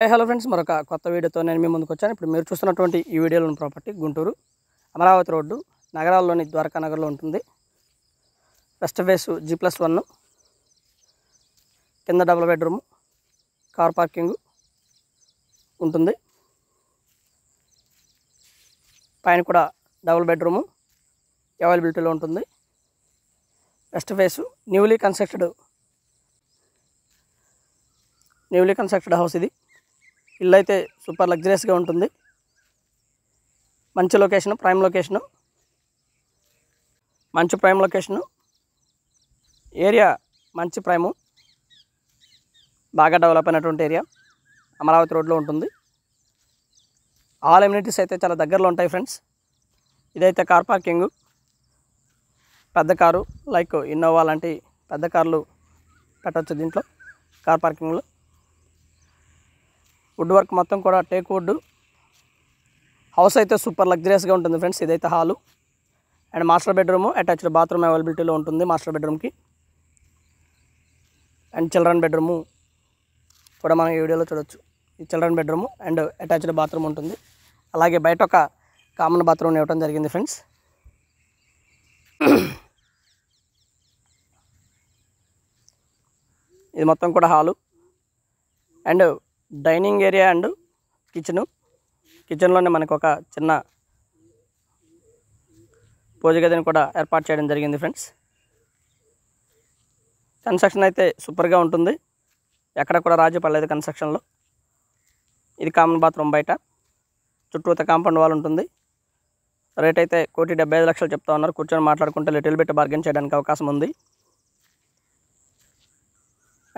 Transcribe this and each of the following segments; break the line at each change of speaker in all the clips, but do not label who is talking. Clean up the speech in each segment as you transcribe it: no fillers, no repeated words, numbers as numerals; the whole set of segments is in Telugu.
హలో ఫ్రెండ్స్, మరొక కొత్త వీడియోతో నేను మీ ముందుకు వచ్చాను. ఇప్పుడు మీరు చూస్తున్నటువంటి ఈ వీడియోలోని ప్రాపర్టీ గుంటూరు అమరావతి రోడ్డు నగరాల్లోని ద్వారకా నగర్లో ఉంటుంది. వెస్ట్ ఫేస్ G+1, కింద డబుల్ బెడ్రూమ్, కార్ పార్కింగ్ ఉంటుంది. పైన కూడా డబుల్ బెడ్రూమ్ అవైలబిలిటీలో ఉంటుంది. West face newly constructed house. ఇది ఇల్లు అయితే సూపర్ లగ్జరియస్గా ఉంటుంది. మంచి లొకేషను, ప్రైమ్ లొకేషను, ఏరియా మంచి ప్రైము, బాగా డెవలప్ అయినటువంటి ఏరియా అమరావతి రోడ్లో ఉంటుంది. ఆల్ ఎమ్యూనిటీస్ అయితే చాలా దగ్గరలో ఉంటాయి ఫ్రెండ్స్. ఇదైతే కార్ పార్కింగ్, పెద్ద కారు లైక్ ఇన్నోవా లాంటి పెద్ద కార్లు పెట్టవచ్చు దీంట్లో. కార్ పార్కింగ్లో వుడ్ వర్క్ మొత్తం కూడా టేక్ వుడ్. హౌస్ అయితే సూపర్ లగ్జరియస్గా ఉంటుంది ఫ్రెండ్స్. ఇదైతే hall and master bedroom, attached bathroom అవైలబిలిటీలో ఉంటుంది మాస్టర్ బెడ్రూమ్కి. అండ్ చిల్డ్రన్ బెడ్రూము కూడా మనం ఈ వీడియోలో చూడొచ్చు. ఈ children bedroom and attached bathroom ఉంటుంది. అలాగే బయట ఒక కామన్ బాత్రూమ్ ఇవ్వడం జరిగింది ఫ్రెండ్స్. ఇది మొత్తం కూడా hall and dining area and కిచెన్లోనే మనకు ఒక చిన్న పూజ గదిని కూడా ఏర్పాటు చేయడం జరిగింది ఫ్రెండ్స్. కన్స్ట్రక్షన్ అయితే సూపర్గా ఉంటుంది, ఎక్కడ కూడా రాజీ పడలేదు కన్స్ట్రక్షన్లో. ఇది కామన్ బాత్రూమ్, బయట చుట్టూత కాంపౌండ్ వాల్ ఉంటుంది. రేట్ అయితే 1,75,00,000 చెప్తా ఉన్నారు. కూర్చొని మాట్లాడుకుంటే లిటిల్ బిట్ బార్గెన్ చేయడానికి అవకాశం ఉంది.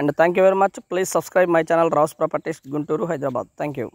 And thank you very much. Please subscribe my channel Raus Properties Guntur Hyderabad. Thank you.